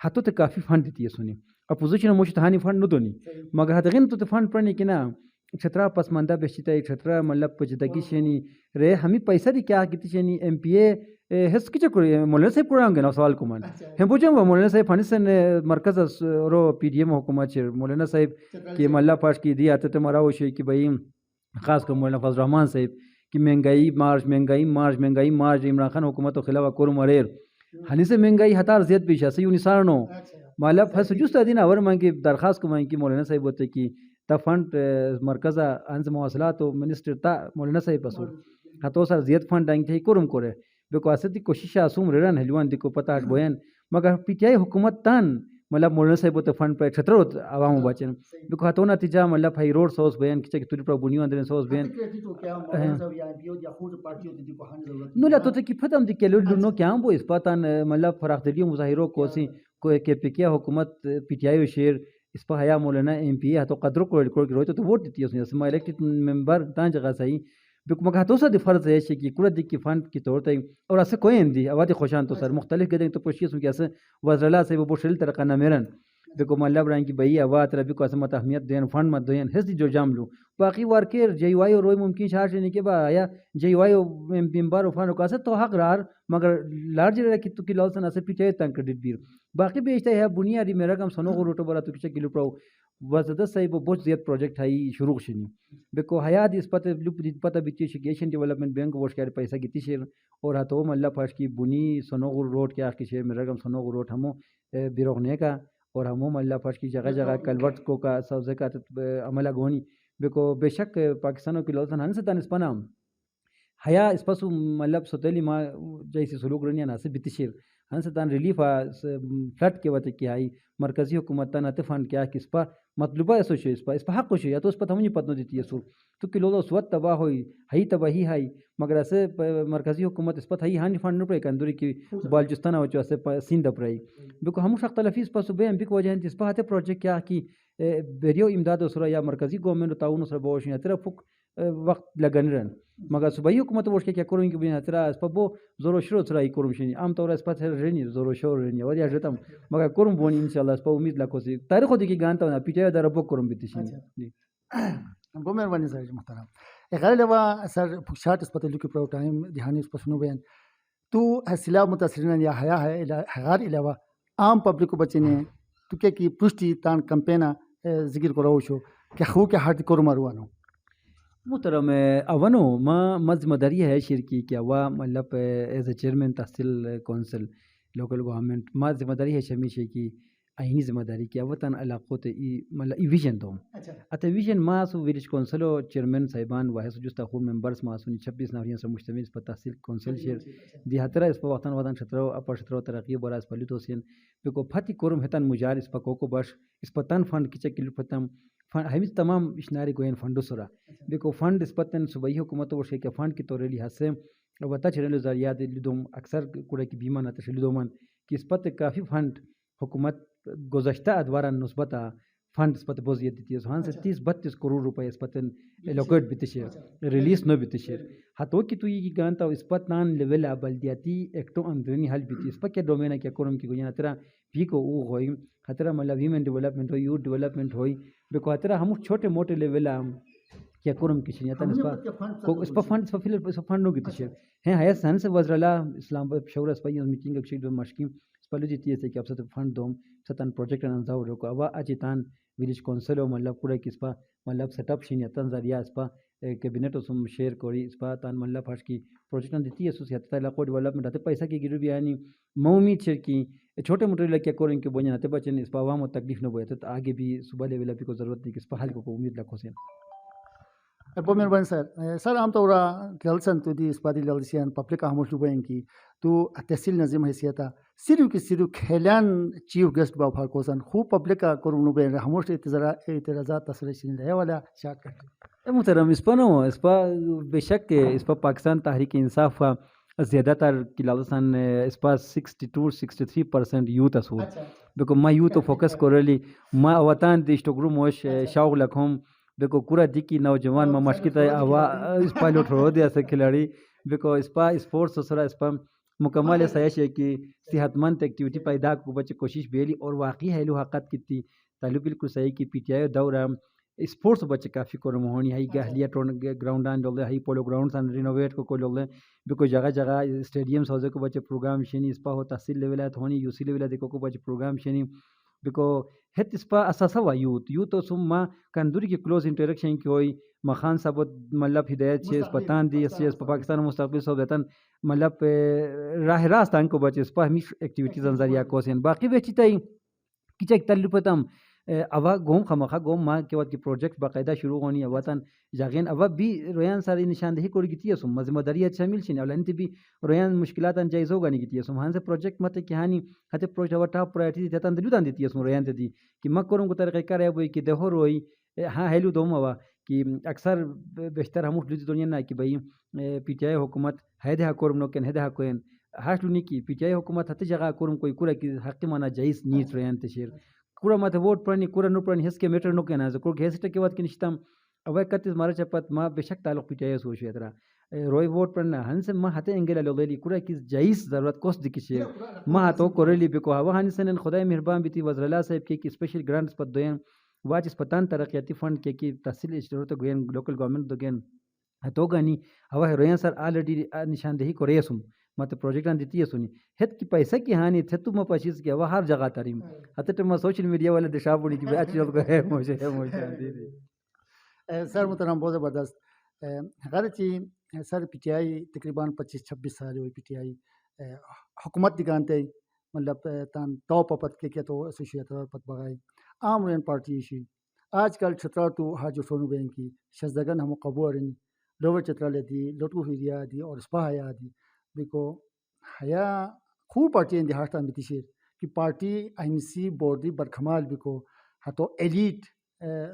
Speaker 2: ہتو تے کافی فنڈ دیتی ہے سنی اپوزیشن موش تہانی فنڈ نہ دونی مگر ہتغین تو فنڈ پڑھنے کی نا چھترا پسماندہ بیشتا ہے چھترا مطلب پجدگی شینی رے ہمیں پیسہ دی کیا کیتی شینی ایم پی اے ہس کی چکر مولانا صاحب پورا گنا سوال کو من ہم پوچھیں وہ مولانا صاحب فنسن مرکز رو پی ڈی ایم حکومت چر مولانا صاحب کہ ملا پاش کی دی آتے تمہارا وہ شی کہ بھائی خاص کر مولانا فضل الرحمان صاحب کہ مہنگائی مارج عمران خان حکومت و خلاف کور مریر ہنی سے مہنگائی ہتار زیاد پیش ہے یونی سارنو مالا فس جست دین اور من کی درخواست کو من کی مولانا صاحب ہوتے کہ تا فنڈ مرکز انز مواصلات و منسٹر تا مولانا صاحب پسور ہتو سر زیاد فنڈ دیں تھے کرم کرے بکو اسدی کوشش اسوم رن ہلوان دی کو پتہ اٹ بوین مگر پی ٹی آئی حکومت تان مطلب مولانا صاحب تو فنڈ پہ چھتر عوام بچن بکو ہتو نتیجہ مطلب ہائی روڈ سوس بین کچھ توری پر بنیو اندر سوس بین نو لا تو کی فتم دی کلو نو کیا بو اس پتان مطلب فراخ دلیو مظاہروں کو سی کو کہ پی کیا حکومت پی ٹی آئی شیر اس پہ حیا مولانا ایم پی ہے تو قدر کو روئی تو ووٹ دیتی ہے اس میں الیکٹڈ ممبر تان جگہ صحیح بک مگا تو سا دی فرض ہے کہ کورا دی کی فنڈ کی طور تے اور اسے کوئی اندی اوادی خوشان تو سر مختلف گدیں تو پوشیس میں کیسے وزرلا سے وہ شل طرح نہ میرن بکو مطلب بران کی بھئی اوات ربی کو اسمت اہمیت دین فنڈ مت دین ہس دی جو جام لو باقی ورکر جے وائی اور روئی ممکن شار نہیں کہ با یا جے وائی ممبر فنڈ کو اسے تو حق رار مگر لارج رہ کی تو کی لالسن اسے پیچھے تنگ کریڈٹ بیر باقی بیچتا ہے بنیادی میرا کم سنو روٹو برا تو کچھ کلو پرو وزدہ صاحب بہت زیاد پروجیکٹ ہے شروع شنی بکو حیات اس پتہ پتہ بیتی ایشین ڈیولپمنٹ بینک ووٹ کر پیسہ گیتی شیر اور ہتو ملا پاش کی بنی سنوغر روڈ کے آخری شیر میرا گم سنوغر روڈ ہمو بیروغنے کا اور ہمو ملا پاش کی جگہ جگہ کلورٹ کو کا سوزے کا عملہ گونی بکو بے شک پاکستانوں کی لوزن ہن سے تن اس پنام حیا اس پسو مطلب ستلی ما جیسی سلوک رنیا ناسب بیتی شیر ہن سے تن ریلیف فلڈ کے وقت کی آئی مرکزی حکومت تن فنڈ کیا کہ اس پر مطلوبہ ایسو شو اس پر حق خوشی یا تو اس پر ہمیں پتہ دیتی ہے سور تو کہ لوگ سوت تباہ ہوئی ہی تباہی ہائی مگر ایسے مرکزی حکومت اس پر ہی ہانی فنڈ نپڑے کندوری کی بالچستان ہو چو ایسے سیندھ پڑائی بکو ہم شختلفی اس پر صبح ایم پی کو وجہ ہیں اس پر ہاتے پروجیکٹ کیا کہ بیریو امداد اسرا یا مرکزی گورنمنٹ تعاون اسرا بوشن یا تیرا فک وقت لگن رن مگر صبحی حکومت ووٹ کیا کریں کہ بنا تیرا اس پر بو زور و شور اسرا کرم شنی عام طور اس پر رنی زور و شور رنی اور یا جتم مگر کرم بونی انشاءاللہ اس پر امید لکھو سی تاریخ دی کی گانتا نا پیٹے در بو کرم بیتی شنی
Speaker 1: بہت مہربانی سر محترم غیر علاوہ سر شارٹ اس پتہ لکی پرو ٹائم دہانی اس پر سنو بیان تو حسلہ متاثرین یا حیا ہے غیر علاوہ عام پبلک کو بچے نے تو کیا کی پشتی تان کمپینا ذکر کرو شو کہ خو کے ہاتھ کرو مروانو
Speaker 2: محترم اونو ما ذمہ داری ہے شرکی کیا وا مطلب as a chairman tehsil council local government ما ذمہ داری ہے شمی شی کی آئینی ذمہ داری کیا وطن علاقوں تے مطلب ای ویژن دوم اتا ویژن ما سو ویلیج کونسلو چیئرمین صاحبان واحد سو جستا خون ممبرز ما سونی 26 نفریاں سے مشتمل اس پر تحصیل کونسل شیر دی ہترا اس پر وطن شطرو اپر شطرو ترقی برا اس پلیت حسین بکو پھتی کرم ہتن مجار اس پر کوکو بش اس پر تن فنڈ کچا کلو پتم ہمیز تمام اشناری گوین فنڈو سرا بکو فنڈ اس پتن صوبائی حکومت و شیک فنڈ کی توریلی حسے وتا چرن ذریعہ لدوم اکثر کوڑے کی بیمہ نہ تشلیدومن کہ اس پر کافی فنڈ حکومت گزشتہ ادوارا نسبتا فنڈ اس پر بوزیت دیتی ہے ہاں سے 30-32 کروڑ روپے اس پر لوکیٹ بیتشیر ریلیز نو بیتشیر ہتو کی تو یہ گانتا اس پر نان لیول بلدیاتی ایکٹو اندرونی حل بیتی اس پر کیا ڈومینا کیا کرم کی گویا ترا پی کو او ہوئی ہترا مطلب ہیومن ڈیولپمنٹ ہوئی یوتھ ڈیولپمنٹ ہوئی بکو ہترا ہم چھوٹے موٹے لیول کیا کرم کی شنیتا اس پر فنڈ اس فنڈوں کی تشیر ہیں حیات سن سے وزر اللہ اسلام شور اس پر میٹنگ اکشید مشکیم پلو جی تیسے کہ اب سے فنڈ دوم ستن پروجیکٹ انزاو روکو اوا اچیتان ویلیج کونسل مطلب پورے کس پا مطلب سیٹ اپ شین یتن ذریعہ اس پا کیبنٹ اسم شیئر کوری اس پا تان مطلب پھاش کی پروجیکٹ ان دیتی ہے سوسیت تا علاقہ ڈیولپمنٹ اتے پیسہ کی گرو بیانی مومید شیر کی چھوٹے موٹے لکیا کورن کے بونیا تے بچن اس پا عوام و تکلیف نہ ہوئے تو آگے بھی صبح لیول اپ کو ضرورت نہیں کہ اس پا حل کو امید رکھو سین
Speaker 1: بہت مہربانی سر عام طور جلسن تو دی اس پادی للسیان پبلک احمد لبین کی تو تحصیل نظم حیثیتا صرف کی صرف کھیلان چیف گیسٹ با فارکوسن خوب پبلک کا کرونو بین ہموش اعتراضات تسریشن رہے والا شاٹ کرتے
Speaker 2: محترم اس پا نو اس پا بے شک اس پا پاکستان تحریک انصاف کا زیادہ تر کلالسان اس پا 62-63% یوتھ اسود بکو ما یوتھ فوکس کوریلی ما وطن دیشتو گرو موش شوق لکھوم بکو کورا دیکی نوجوان ما مشکتا ہے آوا اس پائلوٹ رو دیا سے کھلاڑی بکو اس پا اسپورٹس سرا اس پا مکمل سایش ہے کہ صحت مند ایکٹیویٹی پیدا کو بچے کوشش بیلی اور واقعی ہے لو حقت کی تعلق بالکل صحیح کی پی ٹی آئی دورہ اسپورٹس بچے کافی کرم ہونی ہے گہلیہ گراؤنڈان لوگ ہائی پولو گراؤنڈ سان رینوویٹ کو لوگ بکو جگہ جگہ اسٹیڈیمس ہوزے کو بچے پروگرام شنی اس پا ہو تحصیل لیول ہونی یو سی لیول دیکھو کو بچے پروگرام شنی بکو ہت اس پا اساسا وا یوتھ سم ما کندوری کی کلوز انٹریکشن کی ہوئی ما خان صاحب مطلب ہدایت سے اس پتان دی اس پاکستان مستقبل صوب دیتن مطلب راہ راست ان کو بچے اس پا ہمیش ایکٹیویٹیز انزاریا کوسین باقی بیچی تائی کچھ ایک تعلقتم اوا گوم خمخا گوم ما کے وقت کی پروجیکٹ باقاعدہ شروع ہونی وطن جاگین اوا بھی رویان ساری نشاندہی کوری گیتی اسم ذمہ داری شامل شین اولنتی بھی رویان مشکلات ان جائز ہوگا نہیں گیتی اسم ہاں سے پروجیکٹ مت کہانی ہتے پروجیکٹ اوا ٹاپ پرائورٹی دیتان دلو دان دیتی اسم رویان دی کہ مکروں کو طریقہ کار ہے وہ کہ دہو روئی ہاں ہیلو دوم اوا کہ اکثر بیشتر ہم اس دنیا نہ کہ بھائی پی ٹی آئی حکومت ہیدہ کورم نو کن ہیدہ کوین ہاش لونی کی پی ٹی آئی حکومت ہتے جگہ کورم کوئی کورا کی حق مانا جائز نیٹ رویان تشیر کورا مت ووٹ پرانی کورا نو پرانی ہس کے میٹر نو کنا ز کو گیسٹ کے وقت کنشتم اوے کتس مارا چپت ما بے شک تعلق پی ٹی آئی سو شیترا روئی ووٹ پرنا ہنس ما ہتے انگلا لولی کورا کی جائز ضرورت کوس دکشیر ما تو کوریلی بکو ہوا ہنسن خدای مہربان بیتی وزر اللہ صاحب کی اسپیشل گرانٹس پت دوین واچ اس پتان ترقیاتی فنڈ کی تحصیل ضرورت گوین لوکل گورنمنٹ دوگین تو گانی ہوا رویان سر آلریڈی نشاندہی کو ریسم مت پروجیکٹ ان دیتی ہے سنی ہت کی پیسہ کی ہانی تھتو ما پچیز کی ہوا ہر جگہ تریم ہت ما سوشل میڈیا والے دشاب بڑی کی اچھی کو ہے مجھے
Speaker 1: سر محترم بہت زبردست غرچی سر پی ٹی آئی تقریباً 25-26 سال ہوئی پی ٹی آئی حکومت دکانتے مطلب تان تو پت کے کیا تو ایسوسیٹ پت بغائی عام رین پارٹی شی آج کل چھترا تو حاج سونو بین کی شزدگن ہم قبو رن لوور چترا لے دی لوٹو ہریا دی اور اسپا حیا دی بکو حیا خوب پارٹی ان دیہاتان بیتشیر کہ پارٹی ایم سی بوردی برکمال بکو ہتو ایلیٹ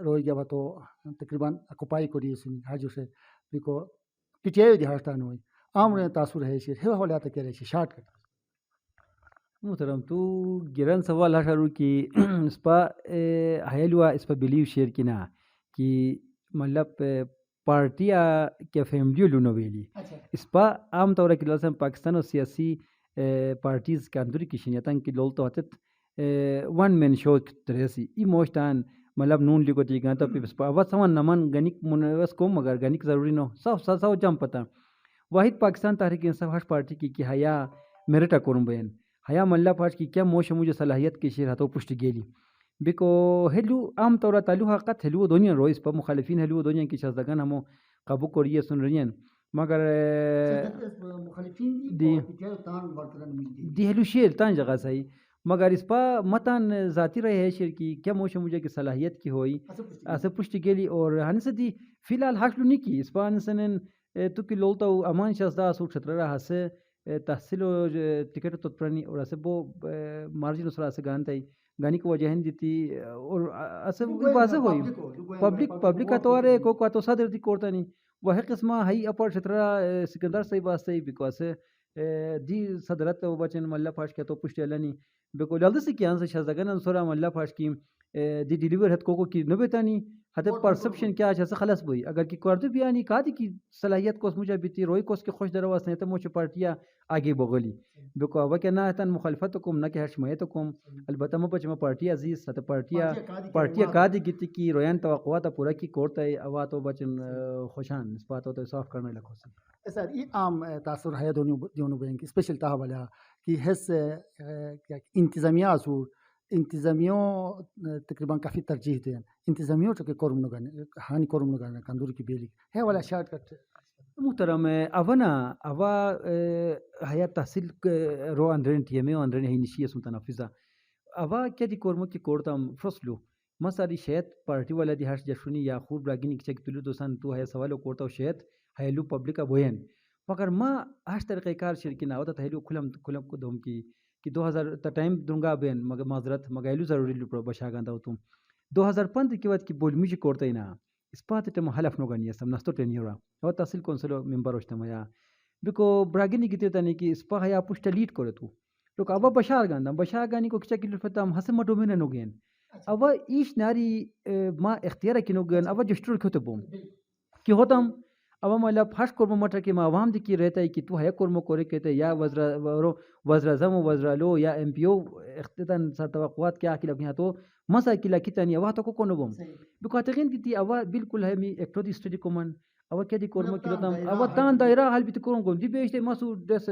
Speaker 1: روئی گیا تو تقریباً اکوپائی کری سنی حاجو سے بکو پی ٹی آئی دیہاتان ہوئی عام رین تاثر ہے شیر ہے حوالات کیا رہے شارٹ کٹ
Speaker 2: محترم تو گران سوال ہاشارو کی اس پا حیلوا اس پا بلیو شیئر کی نا کہ مطلب پارٹیا کیا فیملیو لونو ویلی اس پا عام طور کی لازم پاکستان و سیاسی پارٹیز کا اندری کی شنیتان کی لول تو حتت ون مین شو تریسی ای موشتان مطلب نون لیگو دیگا تو پی پا اول سوان نمان گنک منوس کو مگر گنک ضروری نو سو جم پتا واحد پاکستان تحریک انصاف ہاش پارٹی کی حیا میرٹا کرم بین حیا ملا پاش کی کیا موش مجھے صلاحیت کی شیر ہتو پشت گیلی بکو ہلو عام طور تعلق حقت ہلو دنیا روئس پر مخالفین ہلو دنیا کی شزدگان ہمو قابو کوریے سن رہی مگر دی ہلو شیر تان جگہ صحیح مگر اس پا متان ذاتی رہے ہے شیر کی کیا موش مجھے کی صلاحیت کی ہوئی اسے پشتی گیلی اور ہنسدی فی الحال حاصل نہیں کی اس پا انسان تو کی لولتا امان شازدہ سو چھتر رہا سے تحصیل و ٹکٹ تطپرانی اور اسے بو مارجن اسرا سے گانتا ہی گانی کو وجہ دیتی اور اسے واضح ہوئی پبلک کا طور ہے کو تو صدر دی کورتا نہیں وہ قسمہ ہائی اپر چھترا سکندر صحیح واسطے بیکاز دی صدرت و بچن ملا پاش کیا تو پشتی علنی بیکو جلد سے کیا سے شازدگان سورا ملا پاش کی دی ڈیلیور ہت کو کی نبتانی ہتے پرسپشن کیا ہے خلاص بوئی اگر کی کردو بیانی کا دی کی صلاحیت کو مجھے بیتی روئی کو اس کے خوش درواز نہیں تو موچ پارٹیا آگے بغلی بیکو اب کہ نہ تن مخالفت کم نہ کہ حشمیت کم البتہ مو بچ پارٹی عزیز ہتے پارٹیا کا دی گیتی کی رویان توقعات پورا کی کورتا ہے اوا تو بچن خوشان اس بات تو صاف کرنے لگو سن
Speaker 1: سر یہ عام تاثر ہے دونوں بین کی اسپیشل تاہ والا کہ حس انتظامیہ اصول انتظامیوں تقریباً کافی ترجیح دیں انتظامیوں چکے کورم نگانے ہانی کورم نگانے کندور کی بیلی ہے والا شارٹ کٹ
Speaker 2: محترم اونا اوا حیات تحصیل رو اندرین ٹی ایم اے اندرین ہی نشی اس متنفذہ اوا کیا دی کورمو کی کورتم فرسلو مساری شیت پارٹی والا دی ہرش جشونی یا خور براگینی کچھ تلو دوسان تو ہے سوالو کورتا شیت ہیلو پبلکا بوین مگر ما ہش طریقہ کار شرکی نہ ہوتا تھیلو کھلم کو دوم کی کہ 2000 تا ٹائم دونگا بین مگر معذرت مگایلو ضروری لو بشاگاندا ہوتم 2015 کی وقت کی بول مجھے کورتا نا اس پات ٹم حلف نو گنی سم نستو ٹینیورا اور تحصیل کونسلو ممبر ہوشتم یا بکو براگینی کی تانی کہ اس پا یا پشت لیڈ کرے تو لوک ابا بشار گانی کو کچا کلو فتام حسن مٹو میں نو گین ابا ایش ناری ما اختیار کی نو گین ابا جسٹر کھوتے بوم کی ہوتم ابا مالا پھاش کرمو مٹر کے ما عوام دی کی رہتا ہے کہ تو ہے کرمو کرے کہتے یا وزر اعظم و وزر لو یا ایم پی او اختتان سر توقعات کیا کی لگنی تو مسا کی لکتانی اوا تو کو نو بوم بکاتگین کی اوا بالکل ہے می ایکٹو دی اسٹڈی کومن اوا کیا دی کرمو کی لتام اوا تان دائرہ حال بھی کرم کو دی بیشتے مسو دس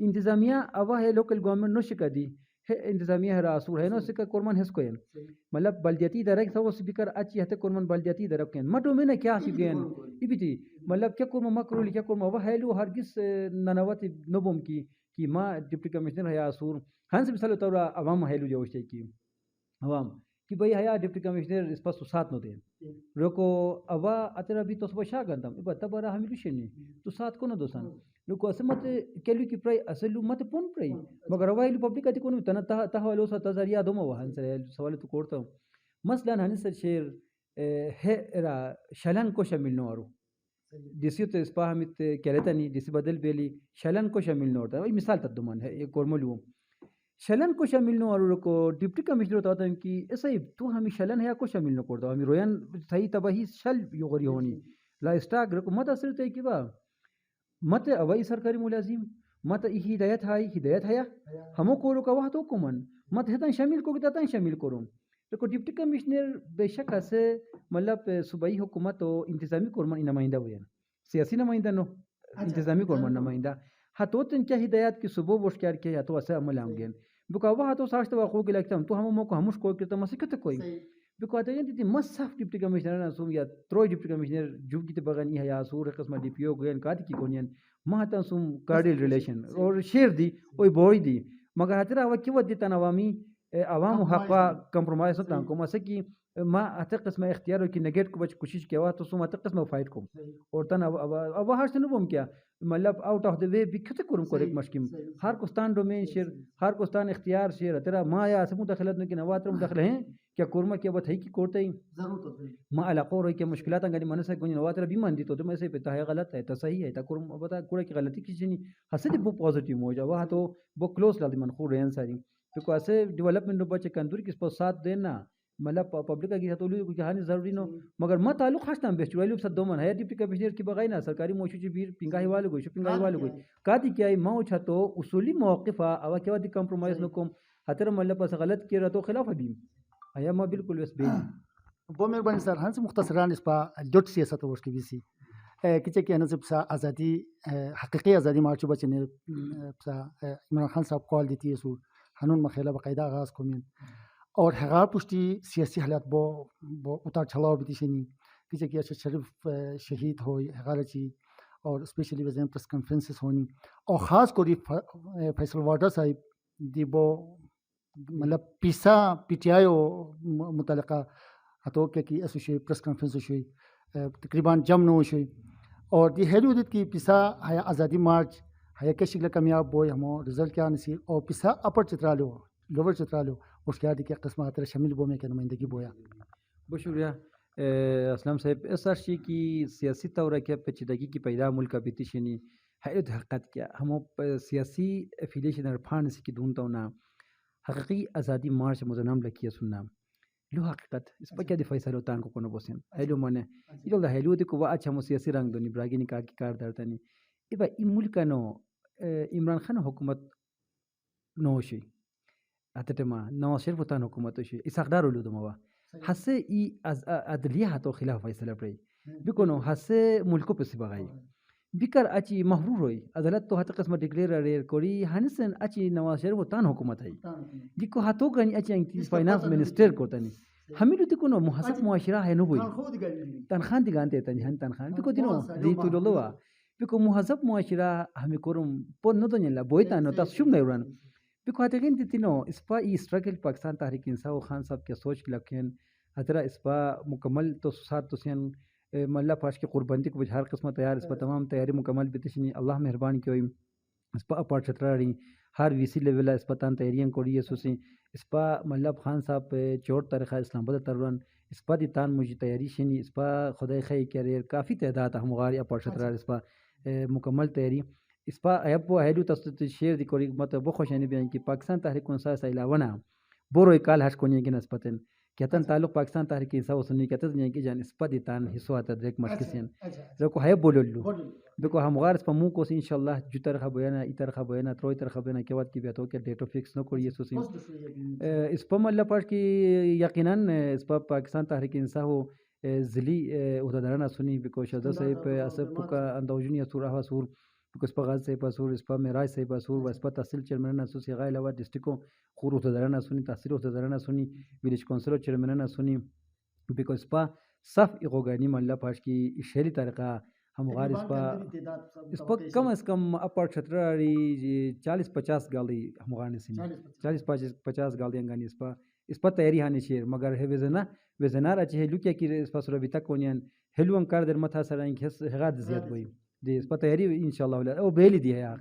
Speaker 2: انتظامیہ اوا ہے لوکل گورنمنٹ نو شکا دی ہے انتظامیہ ہے راسور ہے نو سکا کرمان ہس کوین مطلب بلدیاتی ادارہ سو سپیکر اچھی ہتے کرمان بلدیاتی ادارہ کین مٹو میں کیا سی گین ای بیتی مطلب کیا کرم مکرول کیا کرم اوا ہیلو ہرگز ننوت نوبم کی ما ڈپٹی کمشنر ہے اسور ہنس مثال تورا عوام ہیلو جوشتے کی عوام کہ بھئی ہیا ڈپٹی کمشنر اس پاس ساتھ نو دین روکو اوا اترا بھی تو سبا شاگندم بتا برا ہم لوشنی تو ساتھ کو نہ دوسان لوکو اسمت کیلو کی پرای اسلو مت پون پرای مگر وایلو پبلک ati کو تن تہوالو سا تزاریا دومو ہنس سوال تو کوڑتا مثلا ہنس شیر ہے را شلن کو شامل نو ارو دیسی تو اس پا ہمت کہلتانی دیسی بدل بیلی شلن کو شامل نو ہوتا ہے مثال تدمان ہے یہ کورملو شلن کو شامل نو اور کو ڈپٹی کمشنر ہوتا ہے کہ ایسا ہی تو ہمیں شلن ہے کو شامل نو کرتا ہمیں رویان صحیح تباہی شل یوغری ہونی لا اسٹاک رکو مت اثر تے کہ با مت اوائی سرکاری ملازم مت ہدایت ہے ہمو کو کا وہ تو کمن مت ہتن شامل کو تن شامل کروں تو ڈپٹی کمشنر بے شک اسے مطلب صوبائی حکومت و انتظامی کورمن نمائندہ ہوئے سیاسی نمائندہ نو انتظامی کورمن نمائندہ ہتو تن کیا ہدایت کی صبح وش کیا کہ تو اسے عمل ہم گین بکا وہ ہتو ساشت واقعو کے لگتا تو ہم موقع ہمش کوئی کرتا مسکت کوئی بکا تے تی مسف ڈپٹی کمشنر نہ سوم یا ترو ڈپٹی کمشنر جو کی بغانی ہے یا سور قسم ڈی پی او گین کا کی کونین مہتا سوم کارڈیل ریلیشن اور شیر دی اوئی بوئی دی مگر ہترا وہ کی ود تن عوامی عوام حق کمپرومائز ہوتا کو مسے کی ما ات قسم اختیار کی نگیٹ کو بچ کوشش کیا تو سو ات قسم فائٹ کو اور تن اب ہر سے نو کیا مطلب آؤٹ آف دی وے بھی کتے کرم کو ایک مشکم ہر کوستان ڈومین شیر ہر کوستان اختیار شیر تیرا ما یا سمو دخلت نہ کہ نواتر مداخلہ ہیں کیا کورما کیا بتائی کی کوڑتے ہی ضرورت ما علاقہ روئی کے مشکلات انگنی منسا کو نواتر بھی مان دی تو میں سے پتہ ہے غلط ہے تو صحیح ہے تا کورم بتا کوڑے کی غلطی کسی نہیں حسد بو پازیٹیو ہو جا وہ تو بو کلوز لادی من خور رہن ساری تو ایسے ڈیولپمنٹ نو بچے کندور کس پر ساتھ دینا مطلب پبلک کی ہتولو کو کہانی ضروری نو مگر ما تعلق خاصتام بیچ ویلو صد دومن ہے ڈپٹی کمشنر کی بغیر نہ سرکاری موشو چ بیر پنگاہی والو گوش پنگاہی والو گوش کاتی کیا ما چھتو اصولی موقف اوا کیا دی کمپرومائز نو کوم ہتر مطلب پس غلط کیا تو خلاف بھی ایا ما بالکل وس بے
Speaker 1: بو مہربانی سر ہنس مختصران اس پا جٹ سیاست ورش کی بیسی کچھ کہ نہ سب آزادی حقیقی آزادی مارچو بچ نے عمران خان صاحب کال دیتی ہے سو ہنون مخیلہ باقاعدہ آغاز کو من اور حغار پشتی سیاسی حالات بو اتار چڑھاؤ بھی تیشنی کسی کہ شریف شہید ہوئی حغار چی اور اسپیشلی وزن پریس کانفرنسز ہونی اور خاص کوری فیصل واٹر صاحب دی بو مطلب پیسا پی ٹی آئی متعلقہ ہتو کہ اس پریس کانفرنس تقریباً جم نو اور دی ہیلو دت کی پیسا ہے آزادی مارچ ہے کشکل کامیاب بوئے ہمو رزلٹ کیا نصیر اور پیسا اپر چترالو لوور چترالو اس کے آدھی کے قسمات شامل بو میں کے نمائندگی بویا.
Speaker 2: بہت شکریہ اسلام صاحب. اس عرصے کی سیاسی طور کیا پیچیدگی کی پیدا ملک بیتشنی حیرت حقیقت کیا ہم سیاسی افیلیشن عرفان کی دون تونا حقیقی آزادی مارچ مزنام لکھیا سننا لو حقیقت اس پر کیا دفاعی سالو تانکو کونا بوسین ہیلو مانے یہ لوگ ہیلو دی کو وا اچھا مو سیاسی رنگ دونی براگی نکا کی کار دارتانی ایبا ای ملک نو عمران خان حکومت نو شی اتتما نو شرف تان حکومت شی اسقدار لو دموا ہسے ای عدلیہ ہتو خلاف فیصلہ پری بکنو ہسے ملکو پسی بغائی بکر اچی محرور ہوئی عدالت تو ہت قسم ڈکلیئر ریئر کوری ہنسن اچی نواز شریف تان حکومت ہے جکو ہتو گنی اچی فائنانس منسٹر کو تنی ہمیں تو کنو محسب معاشرہ ہے نو بوئی تنخان دیگانتے تنی ہن تنخان بکو دینو دی تو لولوا بکو محسب معاشرہ ہمیں کرم پون نو دنیا بوئی تانو تا شم نیوران بکو ہتگین دیتینو اس پا ای اسٹرگل پاکستان تحریک انصاف خان صاحب کے سوچ لکھین اترا اس پا مکمل تو ساتھ تو سین ملہ پاش کی قربانی کو ہر قسم تیار اس پر تمام تیاری مکمل بیتشنی اللہ مہربان کی ہوئی اس پر اپار چھترا رہی ہر وی سی لیول اس پر تان تیاریاں کوڑی سوسی اس پر ملہ خان صاحب چوٹ تاریخ اسلام آباد ترون اس پر دی تان مجھے تیاری شنی اس پر خدای خی کیریر کافی تعداد ہم غاری اپار چھترا اس پر مکمل تیاری اس پر ایب و ہیلو تصدیق شیر دی کوری مت بخوشانی بیان کی پاکستان تحریک انصاف علاوہ بورو اکال ہش کونی کی نسبتن کہتن تعلق پاکستان تحریک انصاف سنی کہتے ہیں کہ جان اس پر دیتان حصہ آتا دیکھ مشکسین دیکھو ہے بولو دیکھو ہم غار اس پر منہ کو انشاءاللہ جو طرح بیانا ای طرح بیانا تروئی طرح بیانا کے بعد کی بیت ہو کہ ڈیٹو فکس نہ کریے سوسی اس پر اللہ پاش کی یقیناً اس پر پاکستان تحریک انصاف ذلی عہدیدارانہ سنی بکو شہزاد صاحب اسب کا اندوجنی اسور احوا سور اس پر غاز صاحب اسور اس پر معراج صاحب اسور اس پر تحصیل چیئرمین سوسی غیر علاوہ ڈسٹرکوں خور عہدیدارانہ سنی تحصیل عہدیدارانہ سنی ویلیج کونسلر چیئرمین سنی بکو اس پر صف اغوگانی ملا پاش کی شہری طریقہ ہم غار اس پر کم از کم اپر چھتراری 40-50 گاڑی ہم غار نے سنی 40-50 گاڑیاں گانی اس پر تیاری ہانی شیر مگر ہے وزنار اچھی ہے لوکیا کی اس پر سر ابھی تک کونیان ہیلو انکار در متھا سرائیں کہ حغاد زیاد ہوئی دی اس پر تیاری انشاءاللہ او بیلی دی ہے یار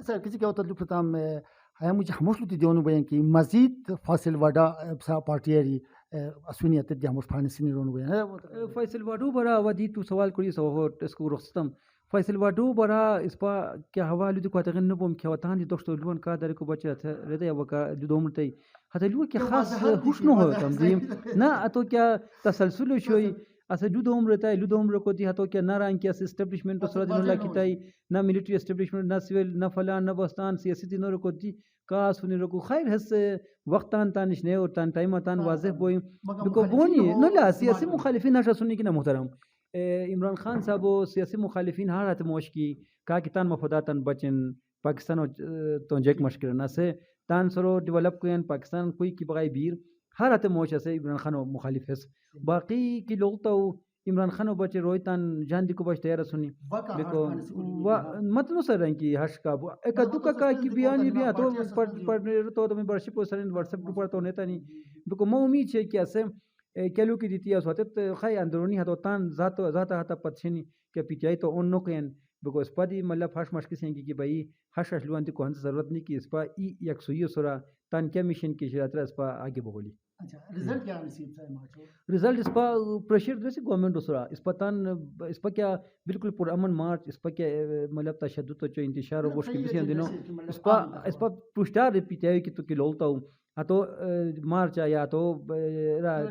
Speaker 1: سر کسی کے اوتر لفتام ہے مجھے ہموش لتی دیونو بیان کی مزید فاصل وڈا بسا پارٹی ہے اسونیت دی ہموش پھانے سنی رونو بیان
Speaker 2: فیصل واڈو برا ودی تو سوال کری سو اس کو رخصتم فیصل واڈو برا اس پا کیا حوالو دی کو تغن نبوم کیا وطان دی دوستو لون کا در کو بچے رده وکا دومرتی حتی لو کیا خاص خوش نہ ہو تم دی نہ اتو کیا تسلسل شوی اسا لودو عمر تای لودو عمر کو دی ہتو کیا ناران کیا اسٹیبلشمنٹ سر دین اللہ کی تای نہ ملٹری اسٹیبلشمنٹ نہ سیول نہ فلان نہ بستان سیاسی دینور کو دی کا سنی رکو خیر ہس وقتان تانش نے اور تان ٹائم تان واضح بوئی بکو بونی نہ لا سیاسی مخالفین ہشا سنی کی نہ محترم عمران خان صاحب سیاسی مخالفین ہارات موش کی کا کتان مفاداتن بچن پاکستان تو جیک مشکل نہ سے تان سرو ڈیولپ کوین پاکستان کوئی کی بغائی بیر ہارات موش سے عمران خان مخالف ہے باقی کی لوگ تو عمران خان بچے رویتان جان دی کو بچ تیار سنی دیکھو مت نو سر کی ہش کا ایک دکا کا کی بیان بھی تو پر تو میں برشپ کو سر واٹس ایپ پر تو نیتا نہیں دیکھو مو امید ہے کہ اسے کیلو کی دیتی ہے سوت خای اندرونی ہتو تان ذات ہتا پتشنی کہ پی ٹی آئی تو اون نو کین دیکھو اس پادی ملا پھاش مشک سے کہ بھائی ہش لوان دی کو ہن ضرورت نہیں کہ اس پا ای یک سوئی سرا تان کیا مشن کی شرات اس پا آگے بولی
Speaker 1: رزلٹ کیا نصیب صاحب
Speaker 2: رزلٹ اس پر پریشر جیسے گورنمنٹ دوسرا اس پر تان اس پر کیا بالکل پرامن مارچ اس پر کیا مطلب تشدد تو انتشار اور کی بسیاں دنوں اس پر پشتار پی ٹی آئی کی تو کلولتا ہوں تو مارچ یا تو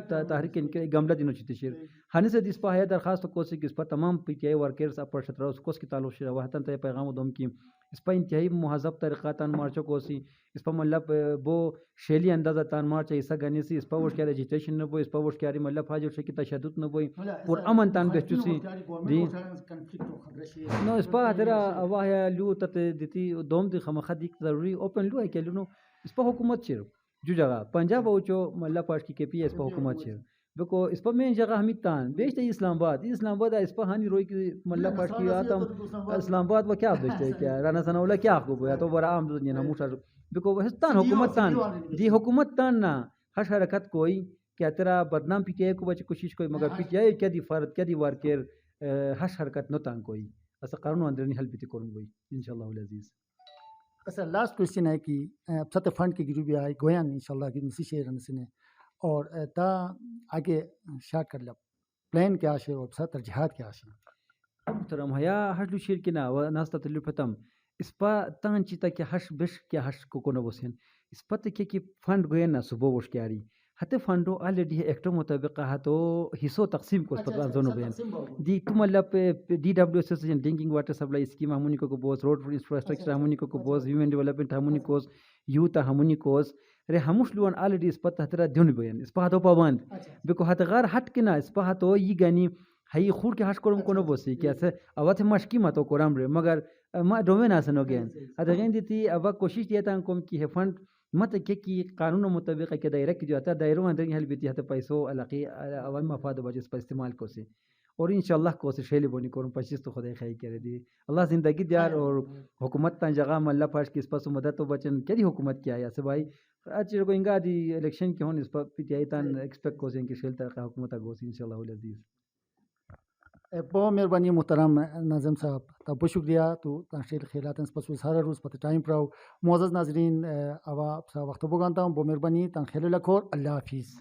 Speaker 2: تحریک گملہ دنوں چتشیر ہنے سے اس پر ہے درخواست کو کہ اس پر تمام پی ٹی آئی ورکرز اپر شترا اس کو اس کی تعلق شرا وحتن تے پیغام دم کی اس پر انتہائی مہذب طریقہ تان مارچوں کو سی اس پر مطلب وہ شیلی اندازہ تان مارچ ایسا گنے سی اس پر وش کیا ایجیٹیشن نہ بوئی اس پر وش کیا مطلب حاجر سے کی تشدد نہ بوئی پر امن تان بیچو سی دی نو اس پر تیرا واہ لو تت دیتی دوم دی خمخ دی ضروری اوپن لو ہے کہ لو اس پر حکومت چیر جو جگہ پنجاب او چو ملا پاش کی کے پی ایس پر حکومت چیر بکو اس پر میں جگہ ہمیں تان بیچتے اسلام آباد اس پر ہانی روئی کی ملہ پاٹ کی آتم اسلام آباد وہ کیا بیچتے کیا رانا ثنا اللہ کیا کو بویا تو برا عام دنیا نموشا بکو ہستان حکومت تان دی حکومت تان نہ ہش حرکت کوئی کیا تیرا بدنام پی ٹی آئی کو بچے کوشش کوئی مگر پی ٹی آئی کیا دی فرد کیا دی وار کیر ہش حرکت نہ تان کوئی ایسا قانون اندر نہیں حل بیتی کروں کوئی انشاءاللہ العزیز.
Speaker 1: اچھا لاسٹ کوشچن ہے کہ سات فنڈ کی گروپ آئے گویان انشاءاللہ کی نسی شہر نسنے اور تا آگے شارٹ کر لیا پلان کیا شے اور سا ترجیحات کیا شے
Speaker 2: محترم ہیا ہش لو شیر کی نا و ناستا تلو فتم اس پا تان چیتا کہ ہش بش کیا ہش کو کونا بسین اس پا تکے کہ فنڈ گوین نا صبح وش کیاری ہتے فنڈو آلریڈی ایکٹو مطابق تو حصو تقسیم کو اس پر زونو بین دی تم اللہ پہ D W S S drinking water supply scheme ہمونی کو بوز روڈ انفراسٹرکچر ہمونی کو بوز ویمن ڈیولپمنٹ ہمونی کوز یوتھ ہمونی کوز رے ہموش لون آلریڈی اس پتہ ہترا دیون بین اس پہ تو پابند بکو ہت غار ہٹ کے نا اس پہ تو یہ گانی ہائی خور کے ہش کرم کو بوسی کہ ایسے اوت مشکی متو کرم رے مگر ما ڈومین آسن ہو گیا ہت غین دیتی اب کوشش دیا تھا کم کی فنڈ مت کہ قانون مطابق کہ دائرہ کی جو آتا دائروں اندر حل بیتی ہے پیسوں علاقی عوام مفاد بجے اس پر استعمال کو سے اور انشاءاللہ کو سے شیلی بونی کروں پچیس تو خدا خیر کرے دی اللہ زندگی دیار اور حکومت تا جگہ ملہ پاش کی اس پاس مدد تو بچن کیا دی حکومت کیا ہے ایسے بھائی اچھا کو انگا دی الیکشن کی ہون اس پر پی ٹی آئی تان ایکسپیکٹ کو سے ان کی شیل ترقی حکومت گوسی انشاءاللہ العزیز.
Speaker 1: بہت مہربانی محترم ناظم صاحب تا بہت شکریہ تو تنشیل خیلات اس پس سارا روز پتہ ٹائم پراؤ معزز ناظرین اوا وقت بگانتا ہوں بہت مہربانی تن خیل لکھور اللہ حافظ.